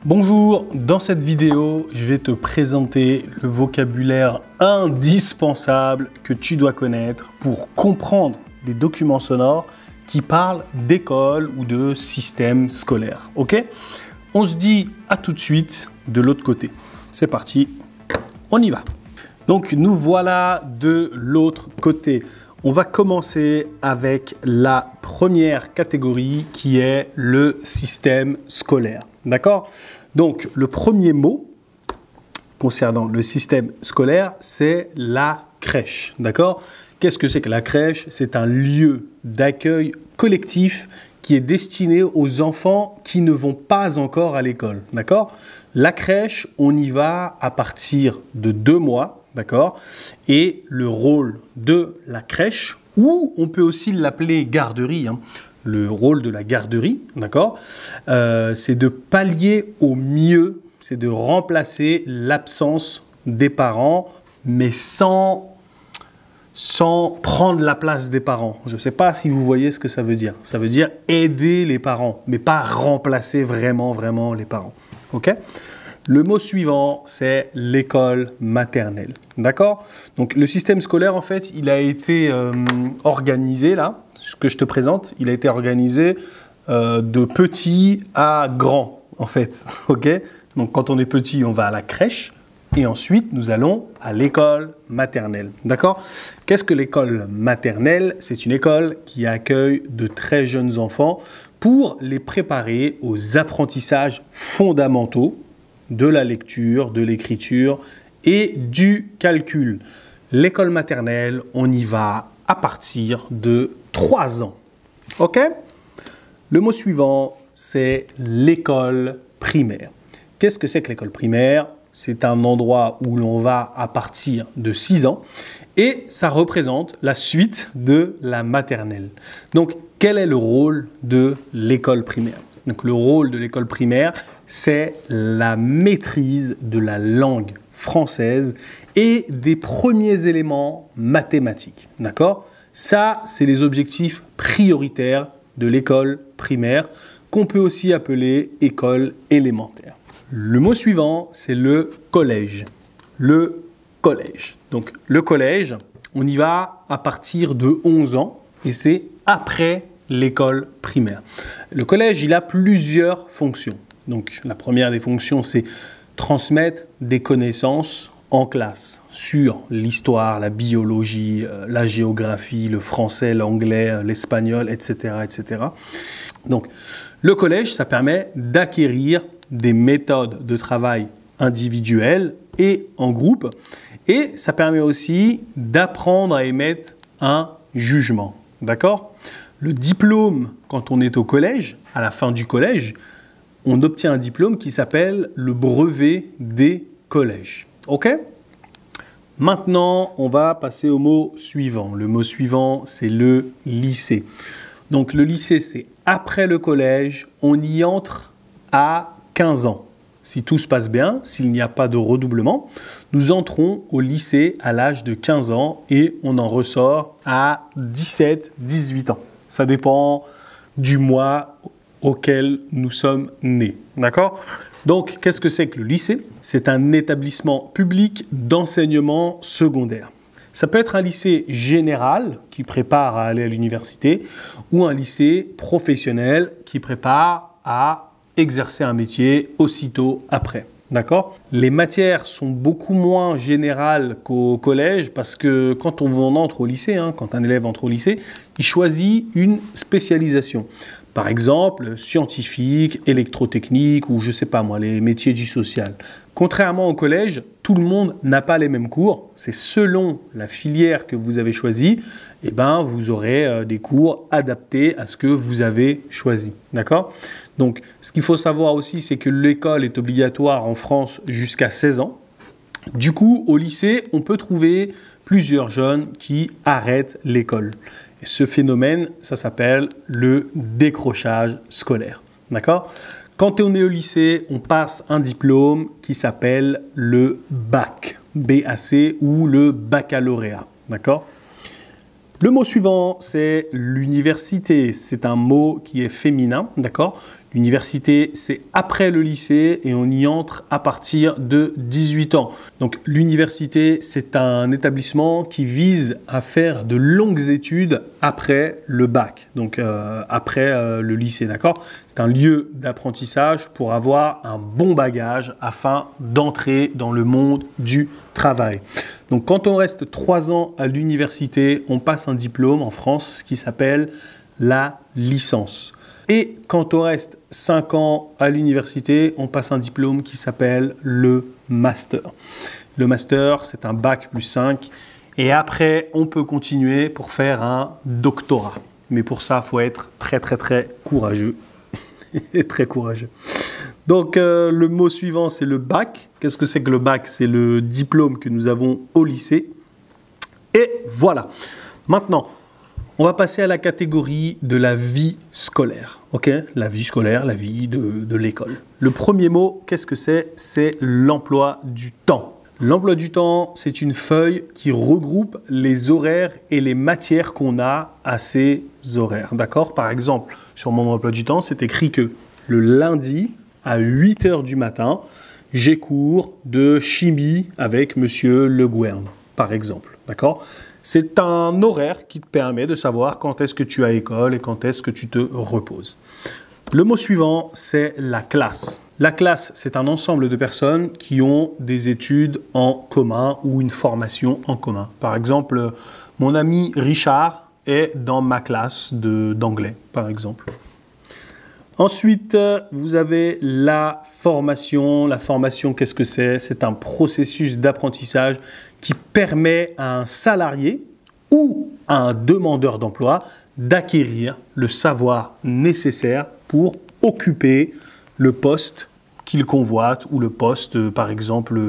Bonjour, dans cette vidéo, je vais te présenter le vocabulaire indispensable que tu dois connaître pour comprendre des documents sonores qui parlent d'école ou de système scolaire. Ok? On se dit à tout de suite de l'autre côté. C'est parti, on y va. Donc nous voilà de l'autre côté. On va commencer avec la première catégorie qui est le système scolaire. D'accord? Donc, le premier mot concernant le système scolaire, c'est la crèche. D'accord? Qu'est-ce que c'est que la crèche? C'est un lieu d'accueil collectif qui est destiné aux enfants qui ne vont pas encore à l'école. D'accord? La crèche, on y va à partir de 2 mois. D'accord? Et le rôle de la crèche, ou on peut aussi l'appeler garderie, le rôle de la garderie, d'accord, c'est de pallier au mieux, c'est de remplacer l'absence des parents, mais sans prendre la place des parents. Je ne sais pas si vous voyez ce que ça veut dire. Ça veut dire aider les parents, mais pas remplacer vraiment les parents. Ok? Le mot suivant, c'est l'école maternelle. D'accord? Donc, le système scolaire, en fait, il a été organisé, là, ce que je te présente, il a été organisé de petit à grand, en fait. Ok? Donc, quand on est petit, on va à la crèche et ensuite, nous allons à l'école maternelle. D'accord? Qu'est-ce que l'école maternelle? C'est une école qui accueille de très jeunes enfants pour les préparer aux apprentissages fondamentaux de la lecture, de l'écriture et du calcul. L'école maternelle, on y va à partir de 3 ans. OK? Le mot suivant, c'est l'école primaire. Qu'est-ce que c'est que l'école primaire? C'est un endroit où l'on va à partir de 6 ans et ça représente la suite de la maternelle. Donc, quel est le rôle de l'école primaire? Donc, le rôle de l'école primaire, c'est la maîtrise de la langue française et des premiers éléments mathématiques. D'accord? Ça, c'est les objectifs prioritaires de l'école primaire, qu'on peut aussi appeler école élémentaire. Le mot suivant, c'est le collège. Le collège. Donc, le collège, on y va à partir de 11 ans et c'est après l'école primaire. Le collège, il a plusieurs fonctions. Donc, la première des fonctions, c'est transmettre des connaissances en classe sur l'histoire, la biologie, la géographie, le français, l'anglais, l'espagnol, etc., etc. Donc, le collège, ça permet d'acquérir des méthodes de travail individuelles et en groupe. Et ça permet aussi d'apprendre à émettre un jugement. D'accord ? Le diplôme, quand on est au collège, à la fin du collège, on obtient un diplôme qui s'appelle le brevet des collèges. OK? Maintenant, on va passer au mot suivant. Le mot suivant, c'est le lycée. Donc, le lycée, c'est après le collège. On y entre à 15 ans. Si tout se passe bien, s'il n'y a pas de redoublement, nous entrons au lycée à l'âge de 15 ans et on en ressort à 17-18 ans. Ça dépend du mois auquel nous sommes nés. D'accord? Donc, qu'est-ce que c'est que le lycée? C'est un établissement public d'enseignement secondaire. Ça peut être un lycée général qui prépare à aller à l'université ou un lycée professionnel qui prépare à exercer un métier aussitôt après. D'accord? Les matières sont beaucoup moins générales qu'au collège parce que quand on entre au lycée, quand un élève entre au lycée, il choisit une spécialisation. Par exemple, scientifique, électrotechnique ou je ne sais pas moi, les métiers du social. Contrairement au collège, tout le monde n'a pas les mêmes cours. C'est selon la filière que vous avez choisie, vous aurez des cours adaptés à ce que vous avez choisi. D'accord? Donc, ce qu'il faut savoir aussi, c'est que l'école est obligatoire en France jusqu'à 16 ans. Du coup, au lycée, on peut trouver plusieurs jeunes qui arrêtent l'école. Et ce phénomène, ça s'appelle le décrochage scolaire. D'accord? Quand on est au lycée, on passe un diplôme qui s'appelle le bac, BAC ou le baccalauréat. D'accord? Le mot suivant, c'est l'université. C'est un mot qui est féminin. D'accord? L'université, c'est après le lycée et on y entre à partir de 18 ans. Donc l'université, c'est un établissement qui vise à faire de longues études après le bac, donc après le lycée, d'accord? C'est un lieu d'apprentissage pour avoir un bon bagage afin d'entrer dans le monde du travail. Donc quand on reste 3 ans à l'université, on passe un diplôme en France qui s'appelle la licence. Et quand on reste 5 ans à l'université, on passe un diplôme qui s'appelle le master. Le master, c'est un bac plus 5. Et après, on peut continuer pour faire un doctorat. Mais pour ça, il faut être très, très, très courageux. Très courageux. Donc, le mot suivant, c'est le bac. Qu'est-ce que c'est que le bac? C'est le diplôme que nous avons au lycée. Et voilà. Maintenant, on va passer à la catégorie de la vie scolaire. Ok, la vie scolaire, la vie de l'école. Le premier mot, qu'est-ce que c'est? C'est l'emploi du temps. L'emploi du temps, c'est une feuille qui regroupe les horaires et les matières qu'on a à ces horaires. D'accord? Par exemple, sur mon emploi du temps, c'est écrit que le lundi, à 8 h du matin, j'ai cours de chimie avec Monsieur Le Gouern, par exemple. D'accord? C'est un horaire qui te permet de savoir quand est-ce que tu as école et quand est-ce que tu te reposes. Le mot suivant, c'est la classe. La classe, c'est un ensemble de personnes qui ont des études en commun ou une formation en commun. Par exemple, mon ami Richard est dans ma classe d'anglais, par exemple. Ensuite, vous avez la formation. La formation, qu'est-ce que c'est? C'est un processus d'apprentissage qui permet à un salarié ou à un demandeur d'emploi d'acquérir le savoir nécessaire pour occuper le poste qu'il convoite ou le poste, par exemple,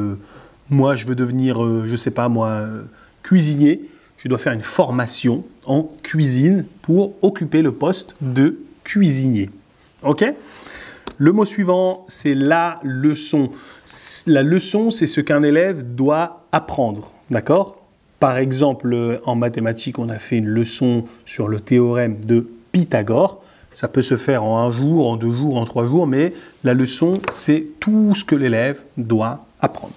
moi je veux devenir, je ne sais pas moi, cuisinier. Je dois faire une formation en cuisine pour occuper le poste de cuisinier. Ok? Le mot suivant, c'est la leçon. La leçon, c'est ce qu'un élève doit apprendre. D'accord? Par exemple, en mathématiques, on a fait une leçon sur le théorème de Pythagore. Ça peut se faire en 1 jour, en 2 jours, en 3 jours, mais la leçon, c'est tout ce que l'élève doit apprendre.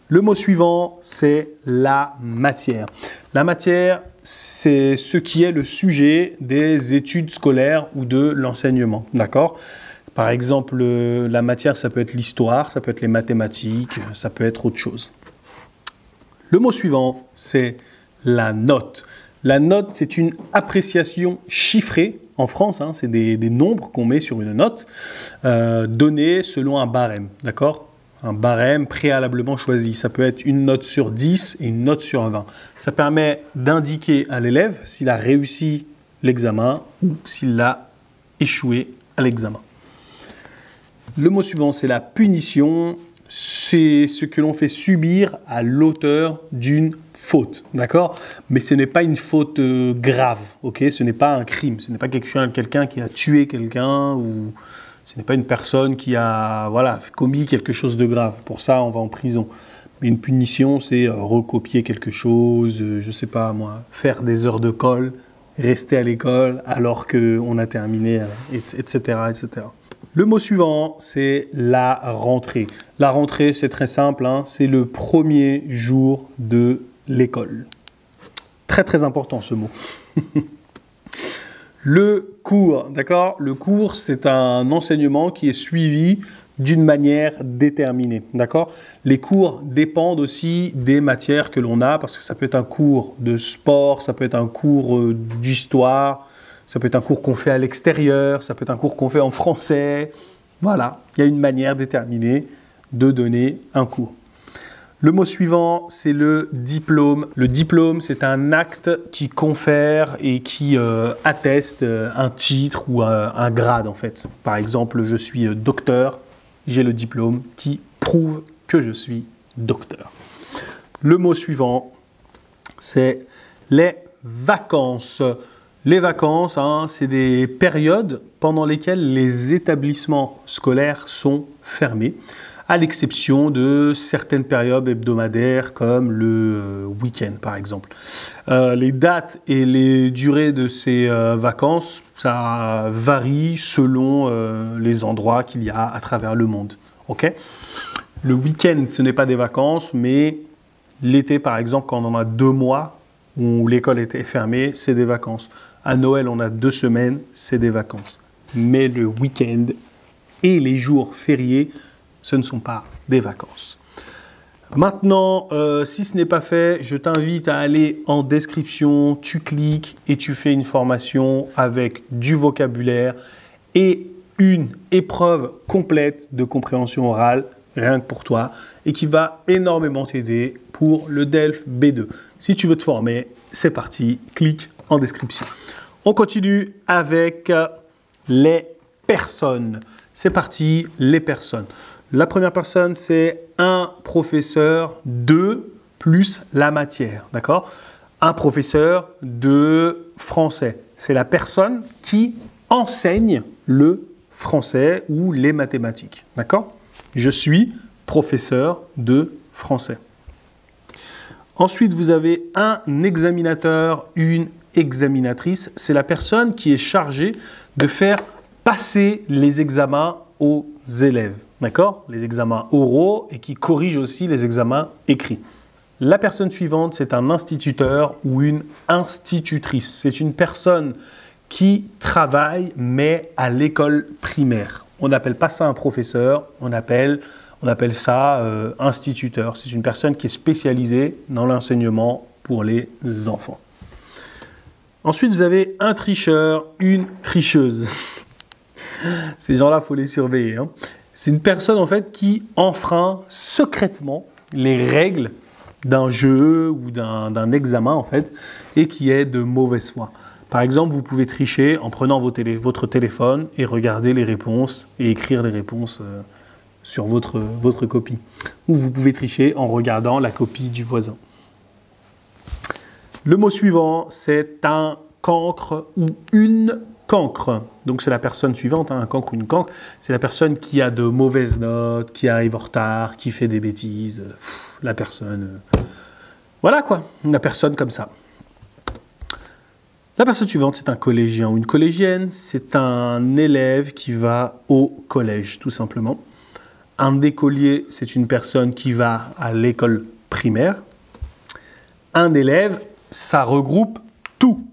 Le mot suivant, c'est la matière. La matière, c'est ce qui est le sujet des études scolaires ou de l'enseignement. D'accord? Par exemple, la matière, ça peut être l'histoire, ça peut être les mathématiques, ça peut être autre chose. Le mot suivant, c'est la note. La note, c'est une appréciation chiffrée. En France, hein, c'est des nombres qu'on met sur une note, donnée selon un barème. D'accord? Un barème préalablement choisi. Ça peut être une note sur 10 et une note sur 20. Ça permet d'indiquer à l'élève s'il a réussi l'examen ou s'il a échoué à l'examen. Le mot suivant, c'est la punition. C'est ce que l'on fait subir à l'auteur d'une faute, d'accord? Mais ce n'est pas une faute grave, ok? Ce n'est pas un crime, ce n'est pas quelqu'un qui a tué quelqu'un ou ce n'est pas une personne qui a commis quelque chose de grave. Pour ça, on va en prison. Mais une punition, c'est recopier quelque chose, je ne sais pas moi, faire des heures de colle, rester à l'école alors qu'on a terminé, etc., etc. Le mot suivant, c'est la rentrée. La rentrée, c'est très simple, hein, c'est le premier jour de l'école. Très, très important ce mot. Le cours, d'accord? Le cours, c'est un enseignement qui est suivi d'une manière déterminée, d'accord? Les cours dépendent aussi des matières que l'on a, parce que ça peut être un cours de sport, ça peut être un cours d'histoire, ça peut être un cours qu'on fait à l'extérieur, ça peut être un cours qu'on fait en français. Voilà, il y a une manière déterminée de donner un cours. Le mot suivant, c'est le diplôme. Le diplôme, c'est un acte qui confère et qui atteste un titre ou un grade en fait. Par exemple, je suis docteur, j'ai le diplôme qui prouve que je suis docteur. Le mot suivant, c'est les vacances. Les vacances, hein, c'est des périodes pendant lesquelles les établissements scolaires sont fermés, à l'exception de certaines périodes hebdomadaires comme le week-end par exemple. Les dates et les durées de ces vacances, ça varie selon les endroits qu'il y a à travers le monde. Okay ? Le week-end, ce n'est pas des vacances, mais l'été par exemple, quand on en a 2 mois où l'école était fermée, c'est des vacances. À Noël, on a 2 semaines, c'est des vacances. Mais le week-end et les jours fériés, ce ne sont pas des vacances. Maintenant, si ce n'est pas fait, je t'invite à aller en description, tu cliques et tu fais une formation avec du vocabulaire et une épreuve complète de compréhension orale, rien que pour toi, et qui va énormément t'aider pour le DELF B2. Si tu veux te former, c'est parti, clique en description. On continue avec les personnes. C'est parti, les personnes. La première personne, c'est un professeur de plus la matière, d'accord? Un professeur de français. C'est la personne qui enseigne le français ou les mathématiques, d'accord? Je suis professeur de français. Ensuite, vous avez un examinateur, une examinatrice. C'est la personne qui est chargée de faire passer les examens aux élèves, d'accord? Les examens oraux et qui corrige aussi les examens écrits. La personne suivante, c'est un instituteur ou une institutrice. C'est une personne qui travaille, mais à l'école primaire. On n'appelle pas ça un professeur, on appelle ça instituteur. C'est une personne qui est spécialisée dans l'enseignement pour les enfants. Ensuite, vous avez un tricheur, une tricheuse. Ces gens-là, il faut les surveiller, hein. C'est une personne en fait qui enfreint secrètement les règles d'un jeu ou d'un examen en fait et qui est de mauvaise foi. Par exemple, vous pouvez tricher en prenant votre téléphone et regarder les réponses et écrire les réponses sur votre copie. Ou vous pouvez tricher en regardant la copie du voisin. Le mot suivant, c'est un cancre ou une cancre. Donc c'est la personne suivante, hein, un cancre ou une cancre. C'est la personne qui a de mauvaises notes, qui arrive en retard, qui fait des bêtises. La personne... voilà quoi, la personne comme ça. La personne suivante, c'est un collégien ou une collégienne. C'est un élève qui va au collège, tout simplement. Un écolier, c'est une personne qui va à l'école primaire. Un élève, ça regroupe tout.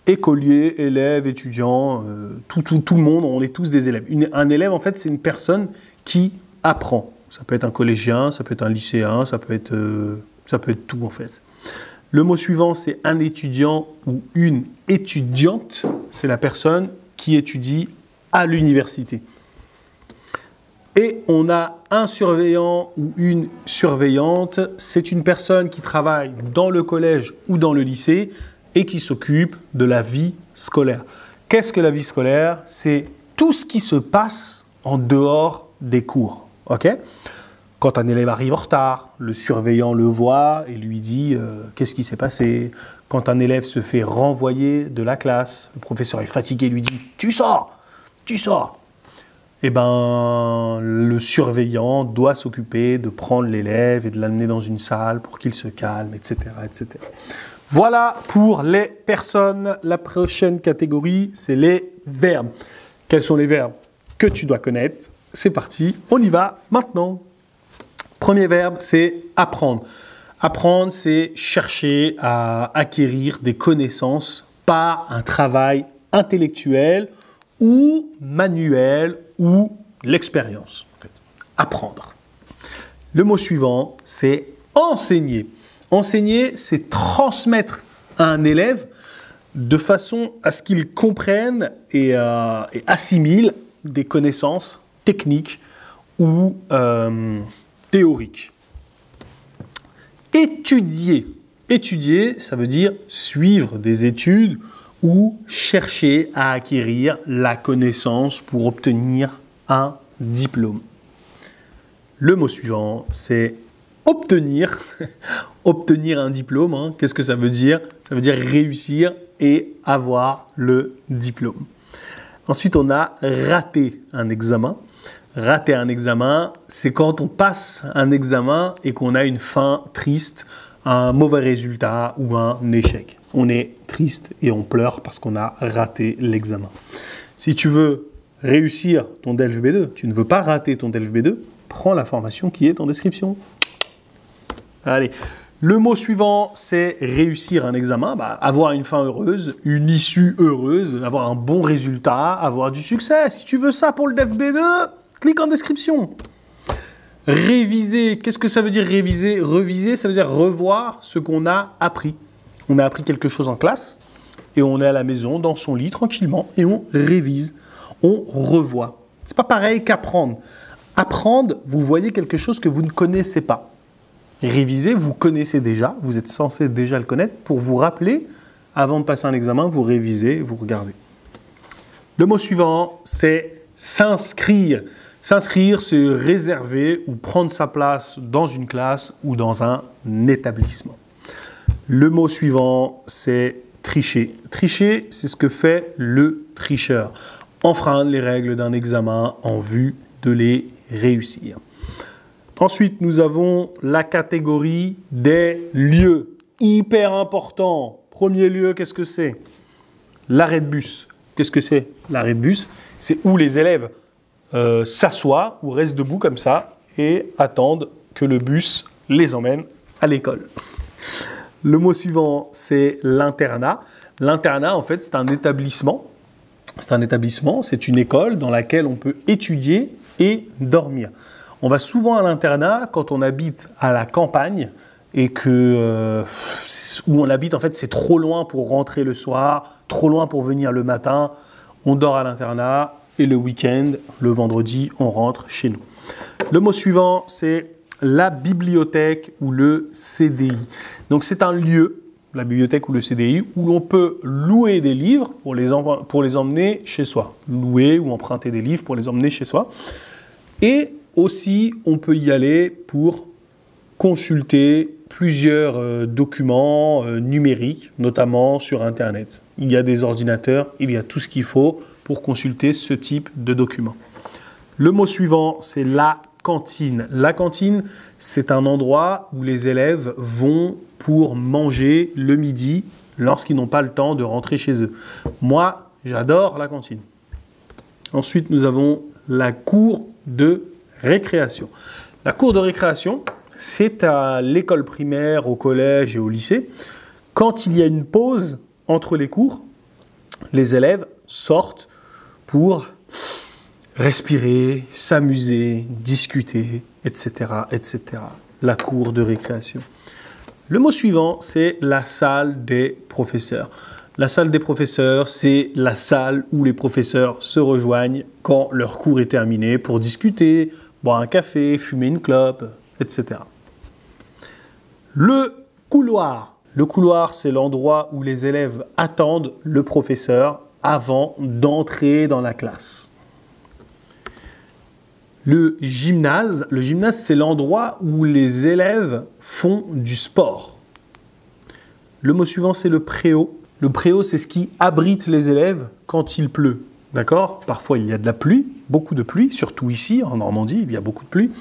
Écolier, élève, étudiant, tout le monde, on est tous des élèves. Un élève, en fait, c'est une personne qui apprend. Ça peut être un collégien, ça peut être un lycéen, ça peut être tout, en fait. Le mot suivant, c'est un étudiant ou une étudiante. C'est la personne qui étudie à l'université. Et on a un surveillant ou une surveillante. C'est une personne qui travaille dans le collège ou dans le lycée et qui s'occupe de la vie scolaire. Qu'est-ce que la vie scolaire? C'est tout ce qui se passe en dehors des cours. Okay? Quand un élève arrive en retard, le surveillant le voit et lui dit qu'est-ce qui s'est passé. Quand un élève se fait renvoyer de la classe, le professeur est fatigué et lui dit « tu sors, tu sors ». Eh ben, le surveillant doit s'occuper de prendre l'élève et de l'amener dans une salle pour qu'il se calme, etc., etc. Voilà pour les personnes. La prochaine catégorie, c'est les verbes. Quels sont les verbes que tu dois connaître? C'est parti, on y va maintenant. Premier verbe, c'est apprendre. Apprendre, c'est chercher à acquérir des connaissances par un travail intellectuel ou manuel ou l'expérience. En fait. Apprendre. Le mot suivant, c'est enseigner. Enseigner, c'est transmettre à un élève de façon à ce qu'il comprenne et assimile des connaissances techniques ou théoriques. Étudier. Étudier, ça veut dire suivre des études ou chercher à acquérir la connaissance pour obtenir un diplôme. Le mot suivant, c'est obtenir. obtenir un diplôme, hein. Qu'est-ce que ça veut dire? Ça veut dire réussir et avoir le diplôme. Ensuite, on a raté un examen. Rater un examen, c'est quand on passe un examen et qu'on a une fin triste, un mauvais résultat ou un échec. On est triste et on pleure parce qu'on a raté l'examen. Si tu veux réussir ton DELF B2, tu ne veux pas rater ton DELF B2, prends la formation qui est en description. Allez, le mot suivant, c'est réussir un examen, avoir une fin heureuse, une issue heureuse, avoir un bon résultat, avoir du succès. Si tu veux ça pour le DELF B2, clique en description. Réviser, qu'est-ce que ça veut dire réviser? Reviser, ça veut dire revoir ce qu'on a appris. On a appris quelque chose en classe et on est à la maison, dans son lit, tranquillement, et on révise, on revoit. C'est pas pareil qu'apprendre. Apprendre, vous voyez quelque chose que vous ne connaissez pas. Réviser, vous connaissez déjà, vous êtes censé déjà le connaître. Pour vous rappeler, avant de passer un examen, vous révisez, vous regardez. Le mot suivant, c'est s'inscrire. S'inscrire, c'est réserver ou prendre sa place dans une classe ou dans un établissement. Le mot suivant, c'est tricher. Tricher, c'est ce que fait le tricheur. Enfreindre les règles d'un examen en vue de les réussir. Ensuite, nous avons la catégorie des lieux. Hyper important. Premier lieu, qu'est-ce que c'est? L'arrêt de bus. Qu'est-ce que c'est l'arrêt de bus? C'est où les élèves s'assoient ou restent debout comme ça et attendent que le bus les emmène à l'école. Le mot suivant, c'est l'internat. L'internat, en fait, c'est un établissement. C'est un établissement, c'est une école dans laquelle on peut étudier et dormir. On va souvent à l'internat quand on habite à la campagne et que où on habite, en fait, c'est trop loin pour rentrer le soir, trop loin pour venir le matin. On dort à l'internat et le week-end, le vendredi, on rentre chez nous. Le mot suivant, c'est la bibliothèque ou le CDI. Donc, c'est un lieu, la bibliothèque ou le CDI, où l'on peut louer des livres pour les emmener chez soi. Louer ou emprunter des livres pour les emmener chez soi. Et aussi, on peut y aller pour consulter plusieurs documents numériques, notamment sur Internet. Il y a des ordinateurs, il y a tout ce qu'il faut pour consulter ce type de documents. Le mot suivant, c'est la cantine. La cantine, c'est un endroit où les élèves vont pour manger le midi lorsqu'ils n'ont pas le temps de rentrer chez eux. Moi, j'adore la cantine. Ensuite, nous avons la cour de récréation. La cour de récréation, c'est à l'école primaire, au collège et au lycée. Quand il y a une pause entre les cours, les élèves sortent pour respirer, s'amuser, discuter, etc., etc. La cour de récréation. Le mot suivant, c'est la salle des professeurs. La salle des professeurs, c'est la salle où les professeurs se rejoignent quand leur cours est terminé pour discuter, boire un café, fumer une clope, etc. Le couloir. Le couloir, c'est l'endroit où les élèves attendent le professeur avant d'entrer dans la classe. Le gymnase, c'est l'endroit où les élèves font du sport. Le mot suivant, c'est le préau. Le préau, c'est ce qui abrite les élèves quand il pleut. D'accord? Parfois, il y a de la pluie, beaucoup de pluie, surtout ici, en Normandie, il y a beaucoup de pluie.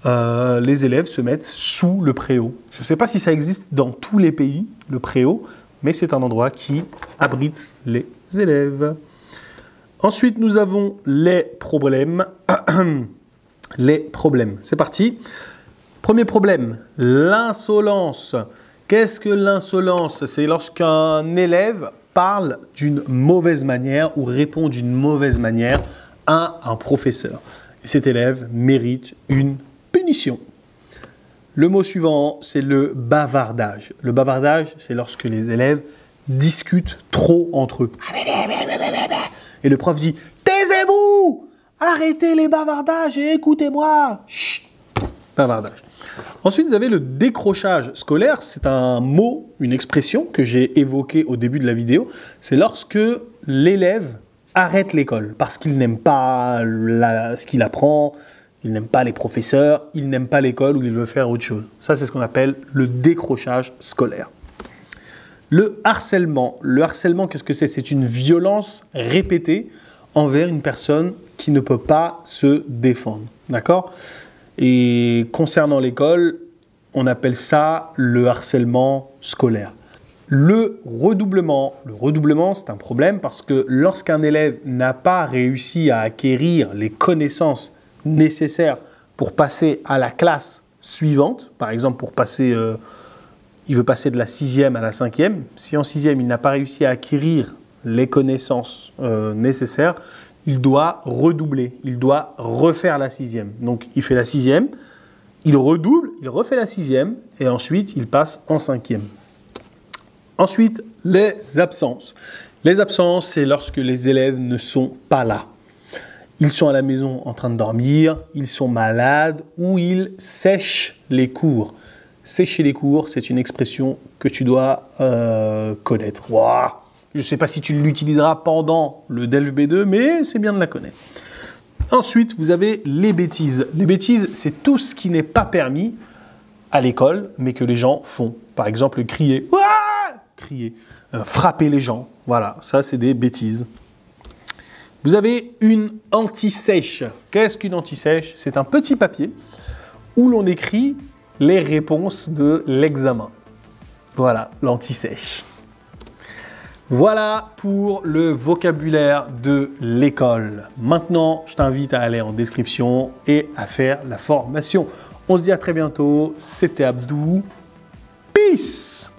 Les élèves se mettent sous le préau. Je ne sais pas si ça existe dans tous les pays, le préau, mais c'est un endroit qui abrite les élèves. Ensuite, nous avons les problèmes. Les problèmes. C'est parti. Premier problème, l'insolence. Qu'est-ce que l'insolence? C'est lorsqu'un élève parle d'une mauvaise manière ou répond d'une mauvaise manière à un professeur. Et cet élève mérite une punition. Le mot suivant, c'est le bavardage. Le bavardage, c'est lorsque les élèves discutent trop entre eux. Et le prof dit « Taisez-vous! Arrêtez les bavardages et écoutez-moi !» Chut. Bavardage. Ensuite, vous avez le décrochage scolaire. C'est un mot, une expression que j'ai évoquée au début de la vidéo. C'est lorsque l'élève arrête l'école parce qu'il n'aime pas ce qu'il apprend, Il n'aime pas les professeurs, il n'aime pas l'école ou il veut faire autre chose. Ça, c'est ce qu'on appelle le décrochage scolaire. Le harcèlement, qu'est-ce que c'est? C'est une violence répétée envers une personne qui ne peut pas se défendre. D'accord? Et concernant l'école, on appelle ça le harcèlement scolaire. Le redoublement, c'est un problème parce que lorsqu'un élève n'a pas réussi à acquérir les connaissances nécessaires pour passer à la classe suivante, par exemple pour passer, il veut passer de la 6e à la 5e, si en 6e il n'a pas réussi à acquérir les connaissances nécessaires, il doit redoubler, il doit refaire la 6e. Donc il fait la 6e, il redouble, il refait la 6e et ensuite il passe en 5e. Ensuite, les absences. Les absences, c'est lorsque les élèves ne sont pas là. Ils sont à la maison en train de dormir, ils sont malades ou ils sèchent les cours. Sécher les cours, c'est une expression que tu dois connaître. Wow. Je ne sais pas si tu l'utiliseras pendant le DELF B2, mais c'est bien de la connaître. Ensuite, vous avez les bêtises. Les bêtises, c'est tout ce qui n'est pas permis à l'école, mais que les gens font. Par exemple, crier, frapper les gens. Voilà, ça, c'est des bêtises. Vous avez une anti-sèche. Qu'est-ce qu'une anti-sèche? C'est un petit papier où l'on écrit les réponses de l'examen. Voilà, l'anti-sèche. Voilà pour le vocabulaire de l'école. Maintenant, je t'invite à aller en description et à faire la formation. On se dit à très bientôt. C'était Abdou. Peace!